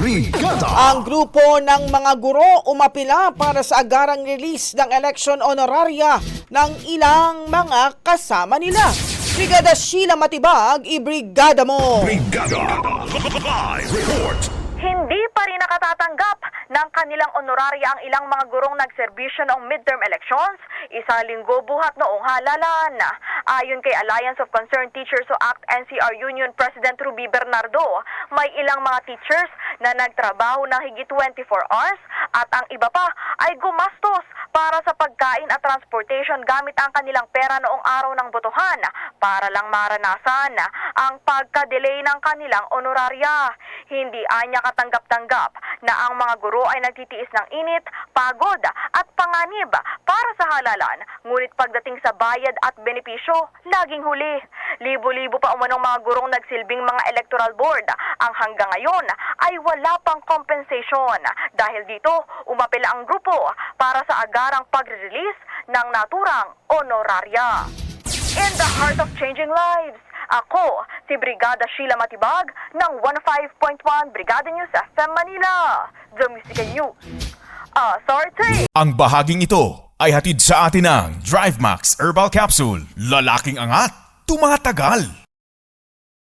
Brigada. Ang grupo ng mga guro umapila para sa agarang release ng election honoraria ng ilang mga kasama nila. Brigada Sheila Matibag, ibrigada mo! Brigada. Live report. Hindi pa rin nakatatanggap ng kanilang honoraria ang ilang mga gurong nagserbisyo noong midterm elections, isang linggo buhat noong halalan. Ayon kay Alliance of Concerned Teachers o ACT NCR Union President Ruby Bernardo, may ilang mga teachers na nagtrabaho ng higit 24 hours at ang iba pa ay gumastos para sa pagkain at transportation gamit ang kanilang pera noong araw ng botohan para lang maranasan ang pagka-delay ng kanilang honoraria. Hindi anya katanggap-tanggap na ang mga guro ay nagtitiis ng init, pagod at panganib para sa halalan, ngunit pagdating sa bayad at benepisyo, laging huli. Libo-libo pa umanong mga gurong nagsilbing mga electoral board ang hanggang ngayon ay wala pang compensation. Dahil dito, umapela ang grupo para sa agarang pagre-release ng naturang honoraria. In the heart of changing lives, ako si Brigada Sheila Matibag ng 105.1 Brigada News FM Manila, The Music News. Sorry. Ang bahaging ito ay hatid sa atin ng DriveMax Herbal Capsule. Lalaking angat, tumatagal.